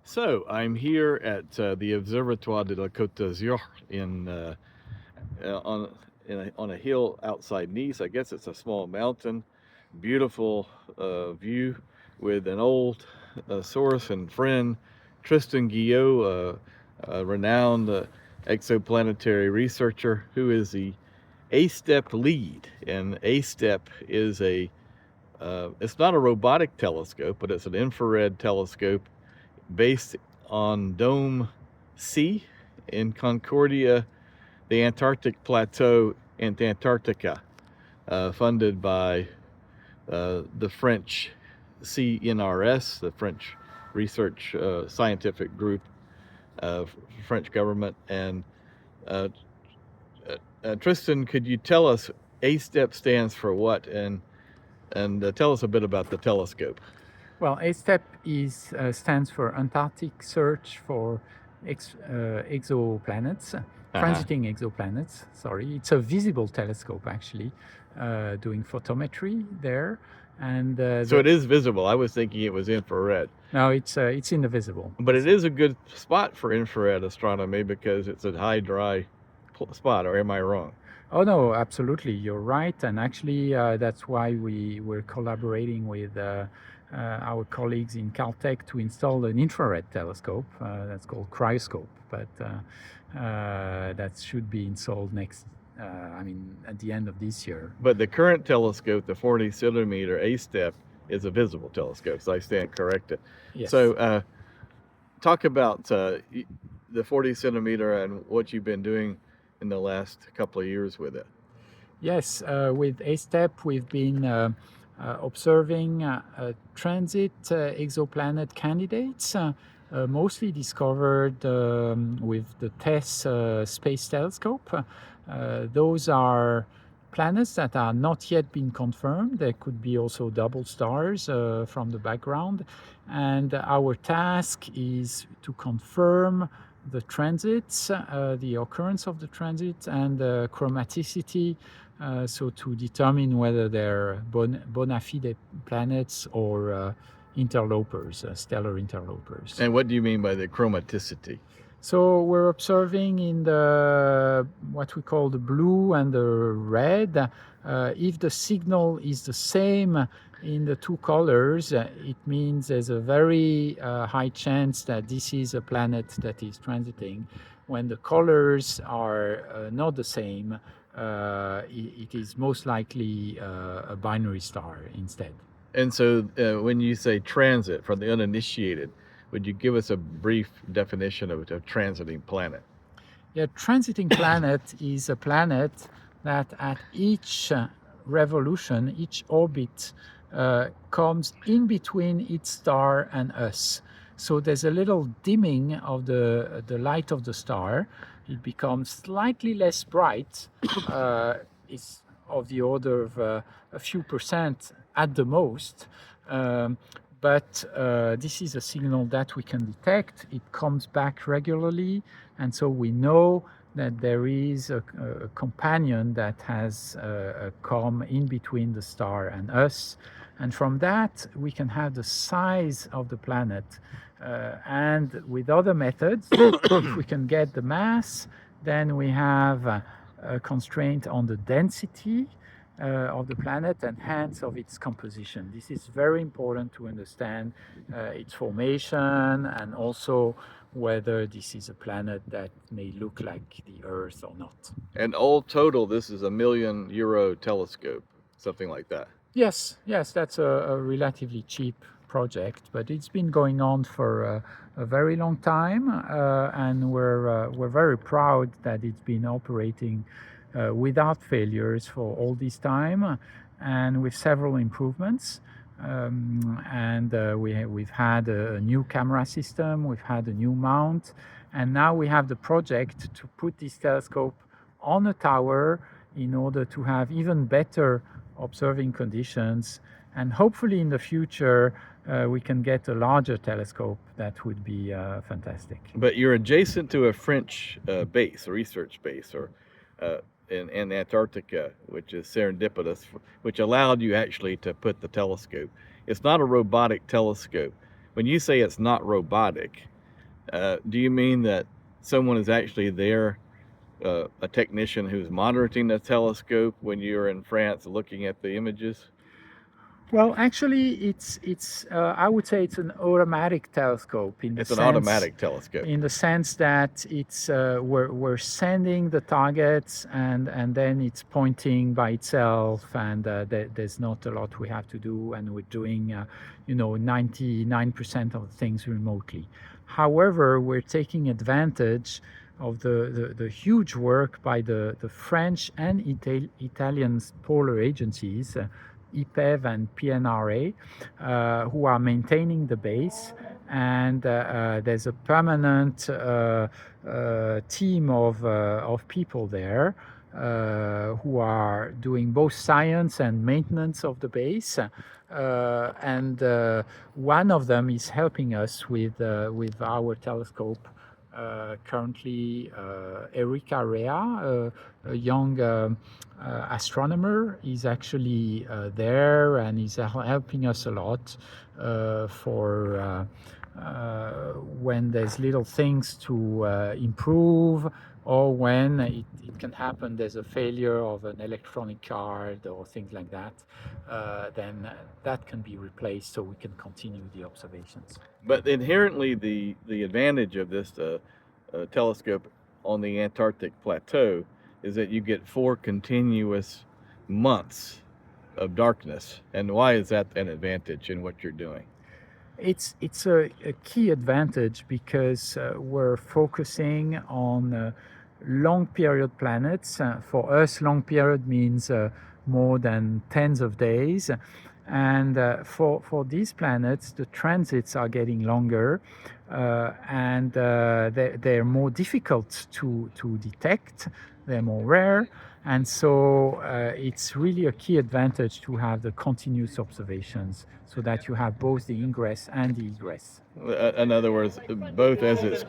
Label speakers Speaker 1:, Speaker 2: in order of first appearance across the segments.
Speaker 1: So I'm here at the Observatoire de la Côte d'Azur on on a hill outside Nice. I guess it's a small mountain. Beautiful view with an old source and friend, Tristan Guillot, a renowned exoplanetary researcher who is the ASTEP lead. And ASTEP is it's not a robotic telescope, but it's an infrared telescope based on Dome C in Concordia, the Antarctic Plateau, and Antarctica, funded by the French CNRS, the French research scientific group, French government. And uh, Tristan, could you tell us ASTEP stands for what, and tell us a bit about the telescope?
Speaker 2: Well, ASTEP stands for Antarctic Search for Exoplanets, transiting exoplanets. Sorry, it's a visible telescope actually, doing photometry there, and
Speaker 1: So it is visible. I was thinking it was infrared.
Speaker 2: no, it's in the visible.
Speaker 1: But it is a good spot for infrared astronomy because it's a high dry spot, or am I wrong?
Speaker 2: Oh no, absolutely, you're right, and actually that's why we're collaborating with our colleagues in Caltech to install an infrared telescope that's called cryoscope, but that should be installed at the end of this year.
Speaker 1: But the current telescope, the 40 centimeter ASTEP, is a visible telescope, so I stand corrected.
Speaker 2: Yes.
Speaker 1: So talk about the 40 centimeter and what you've been doing in the last couple of years with it.
Speaker 2: Yes, with ASTEP, we've been observing transit exoplanet candidates, mostly discovered with the TESS Space Telescope. Those are planets that are not yet been confirmed. There could be also double stars from the background. And our task is to confirm the transits, the occurrence of the transits, and the chromaticity, so to determine whether they're bona fide planets or interlopers, stellar interlopers.
Speaker 1: And what do you mean by the chromaticity?
Speaker 2: So we're observing in the what we call the blue and the red. If the signal is the same in the two colors, it means there's a very high chance that this is a planet that is transiting. When the colors are not the same, it is most likely a binary star instead.
Speaker 1: And so when you say transit for the uninitiated, would you give us a brief definition of a transiting planet?
Speaker 2: Yeah, transiting planet is a planet that at each revolution, each orbit, comes in between its star and us. So there's a little dimming of the light of the star. It becomes slightly less bright. It's of the order of a few percent at the most. But this is a signal that we can detect. It comes back regularly, and so we know that there is a companion that has come in between the star and us. And from that, we can have the size of the planet. And with other methods, if we can get the mass, then we have a constraint on the density of the planet and hence of its composition. This is very important to understand its formation and also whether this is a planet that may look like the Earth or not.
Speaker 1: And all total, this is €1 million telescope, something like that.
Speaker 2: Yes, that's a relatively cheap project, but it's been going on for a very long time, and we're very proud that it's been operating without failures for all this time, and with several improvements. We've had a new camera system, we've had a new mount, and now we have the project to put this telescope on a tower in order to have even better observing conditions. And hopefully in the future, we can get a larger telescope that would be fantastic.
Speaker 1: But you're adjacent to a French base, a research base, or in Antarctica, which is serendipitous, which allowed you actually to put the telescope. It's not a robotic telescope. When you say it's not robotic, Do you mean that someone is actually there, a technician who's monitoring the telescope when you're in France looking at the images?
Speaker 2: Well, actually, it's I would say it's an automatic telescope
Speaker 1: It's an automatic telescope.
Speaker 2: in the sense that it's we're sending the targets and then it's pointing by itself, and there's not a lot we have to do, and we're doing 99% of the things remotely. However, we're taking advantage of the huge work by the French and Italian polar agencies, IPEV and PNRA, who are maintaining the base, and there's a permanent team of people there who are doing both science and maintenance of the base, and one of them is helping us with our telescope. Currently, Erika Rea, a young astronomer, is actually there, and is helping us a lot for when there's little things to improve, or when it can happen there's a failure of an electronic card or things like that, then that can be replaced so we can continue the observations.
Speaker 1: But inherently, the advantage of this telescope on the Antarctic plateau is that you get 4 continuous months of darkness. And why is that an advantage in what you're doing?
Speaker 2: It's a key advantage because we're focusing on long period planets. For us, long period means more than tens of days. And for these planets, the transits are getting longer, and they're more difficult to detect. They're more rare. And so it's really a key advantage to have the continuous observations so that you have both the ingress and the egress.
Speaker 1: In other words, both as it's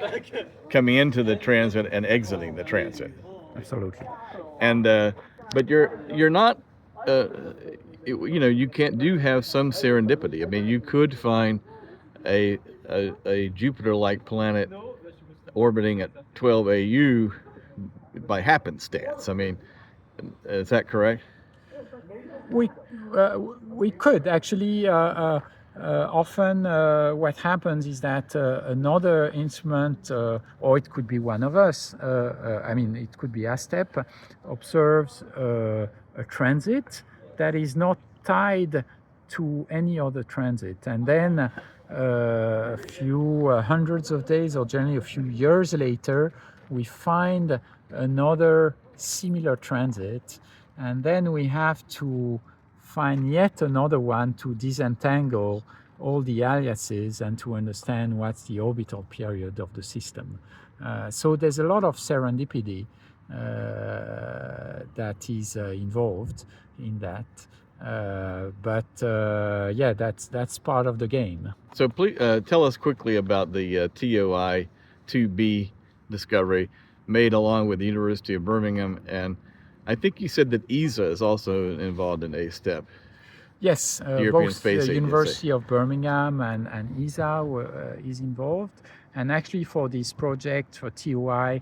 Speaker 1: coming into the transit and exiting the transit.
Speaker 2: Absolutely.
Speaker 1: And but you're not, you do have some serendipity. I mean, you could find a Jupiter-like planet orbiting at 12 AU by happenstance. I mean, is that correct?
Speaker 2: We could actually. Often, what happens is that another instrument, or it could be one of us, it could be ASTEP, observes a transit that is not tied to any other transit. And then a few hundreds of days, or generally a few years later, we find another similar transit, and then we have to find yet another one to disentangle all the aliases and to understand what's the orbital period of the system. So there's a lot of serendipity that is involved in that. That's part of the game.
Speaker 1: So please tell us quickly about the TOI 2B discovery made along with the University of Birmingham, and I think you said that ESA is also involved in ASTEP.
Speaker 2: Yes, both the University of Birmingham and ESA is involved. And actually for this project, for TOI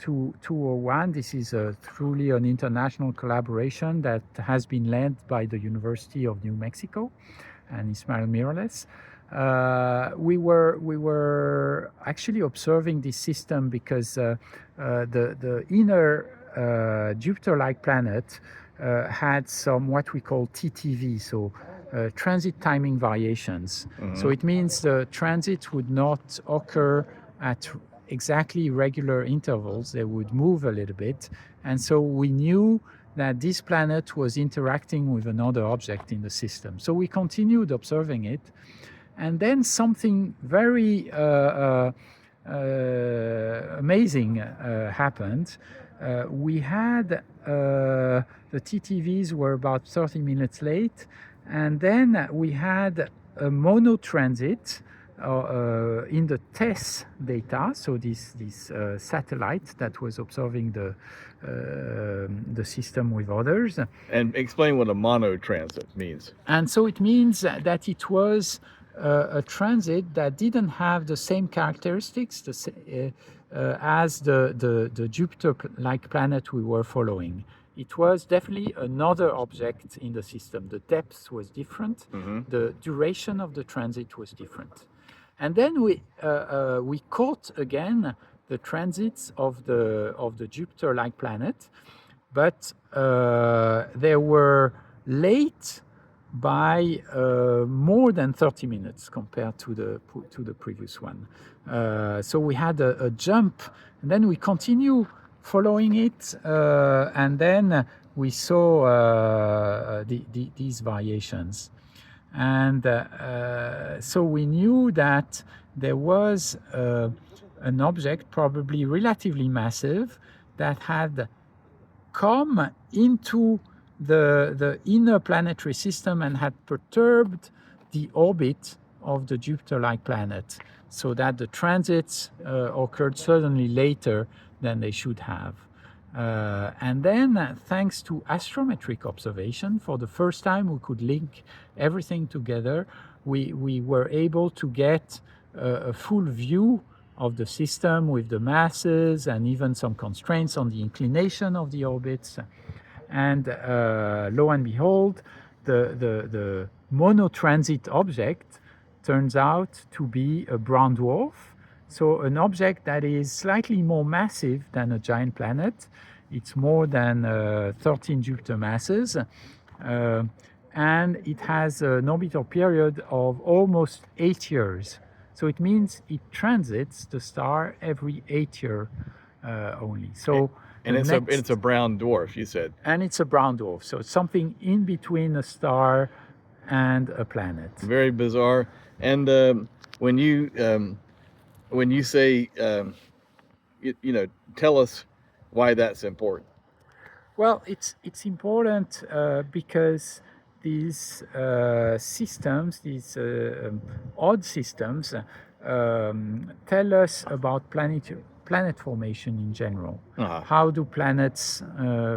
Speaker 2: 201, this is truly an international collaboration that has been led by the University of New Mexico and Ismael Miralles. We were actually observing this system because the inner Jupiter-like planet had some what we call TTV, so transit timing variations. Mm-hmm. So it means the transit would not occur at exactly regular intervals. They would move a little bit. And so we knew that this planet was interacting with another object in the system. So we continued observing it. And then something very amazing happened. We had the TTVs were about 30 minutes late, and then we had a monotransit in the TESS data, so this satellite that was observing the system with others.
Speaker 1: And explain what a monotransit means.
Speaker 2: And so it means that it was a transit that didn't have the same characteristics as the Jupiter-like planet we were following. It was definitely another object in the system. The depth was different. The duration of the transit was different. And then we caught again the transits of the Jupiter-like planet, but they were late by more than 30 minutes compared to the previous one. So we had a jump, and then we continue following it, and then we saw these variations. And so we knew that there was an object, probably relatively massive, that had come into the inner planetary system and had perturbed the orbit of the Jupiter-like planet, so that the transits occurred certainly later than they should have. And then, thanks to astrometric observation, for the first time we could link everything together. We were able to get a full view of the system with the masses and even some constraints on the inclination of the orbits. And lo and behold, the monotransit object turns out to be a brown dwarf. So an object that is slightly more massive than a giant planet. It's more than 13 Jupiter masses. And it has an orbital period of almost 8 years. So it means it transits the star every 8 years only. So
Speaker 1: and it's a brown dwarf, you said.
Speaker 2: And it's a brown dwarf. So it's something in between a star and a planet.
Speaker 1: Very bizarre. And when you say, tell us why that's important.
Speaker 2: Well, it's important because these systems, these odd systems, tell us about planet formation in general. How do planets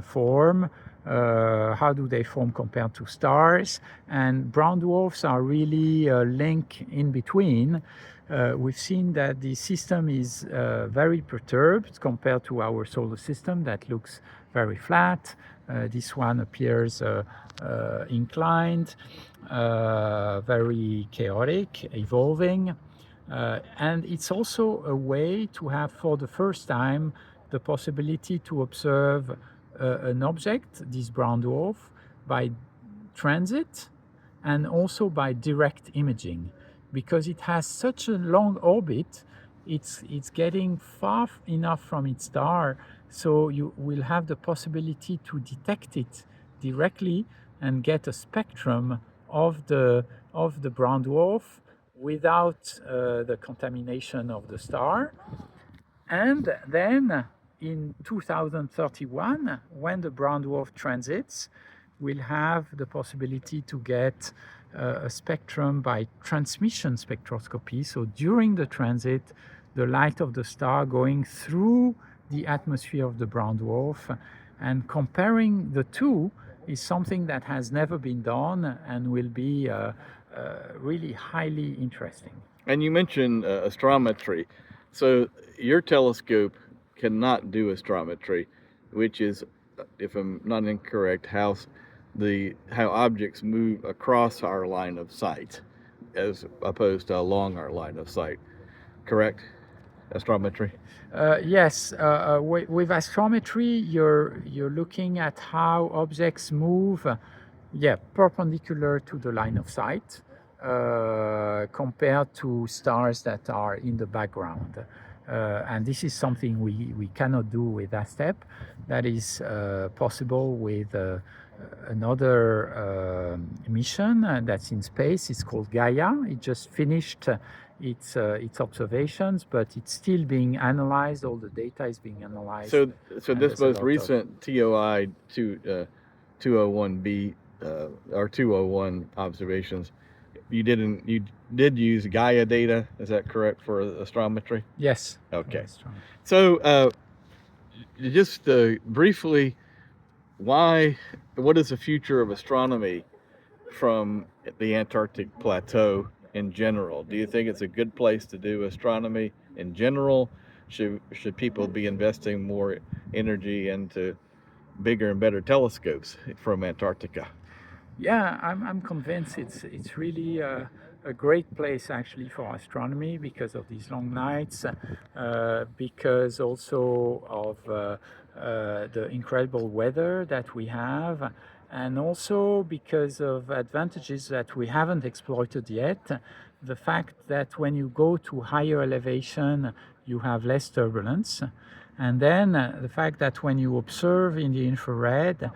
Speaker 2: form? How do they form compared to stars? And brown dwarfs are really a link in between. We've seen that the system is very perturbed compared to our solar system that looks very flat. This one appears inclined, very chaotic, evolving. And it's also a way to have, for the first time, the possibility to observe an object, this brown dwarf, by transit and also by direct imaging. Because it has such a long orbit, it's getting far enough from its star, so you will have the possibility to detect it directly and get a spectrum of the brown dwarf without the contamination of the star. And then in 2031, when the brown dwarf transits, we'll have the possibility to get a spectrum by transmission spectroscopy. So during the transit, the light of the star going through the atmosphere of the brown dwarf, and comparing the two is something that has never been done and will be really highly interesting.
Speaker 1: And you mentioned astrometry. So your telescope cannot do astrometry, which is, if I'm not incorrect, how objects move across our line of sight as opposed to along our line of sight. Correct? Astrometry?
Speaker 2: Yes. With astrometry, you're looking at how objects move, perpendicular to the line of sight, compared to stars that are in the background. And this is something we cannot do with ASTEP. That is possible with another mission that's in space. It's called Gaia. It just finished its observations, but it's still being analyzed. All the data is being analyzed.
Speaker 1: So this most recent TOI 201B or 201 observations, you did use Gaia data, is that correct, for astrometry?
Speaker 2: Yes.
Speaker 1: Okay. So just briefly, what is the future of astronomy from the Antarctic plateau, in general? Do you think it's a good place to do astronomy in general? Should people be investing more energy into bigger and better telescopes from Antarctica?
Speaker 2: Yeah, I'm convinced it's really a great place actually for astronomy because of these long nights, because also of the incredible weather that we have, and also because of advantages that we haven't exploited yet. The fact that when you go to higher elevation, you have less turbulence. And then the fact that when you observe in the infrared,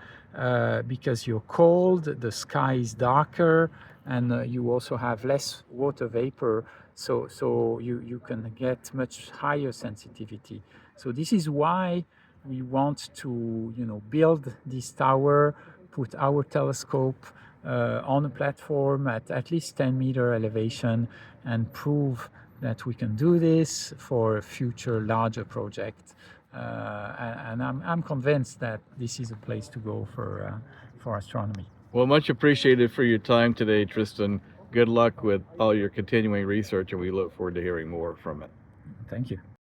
Speaker 2: because you're cold, the sky is darker, and you also have less water vapor, so you can get much higher sensitivity. So this is why we want to build this tower, put our telescope on a platform at least 10-meter elevation, and prove that we can do this for a future larger project. And I'm convinced that this is a place to go for astronomy.
Speaker 1: Well, much appreciated for your time today, Tristan. Good luck with all your continuing research, and we look forward to hearing more from it.
Speaker 2: Thank you.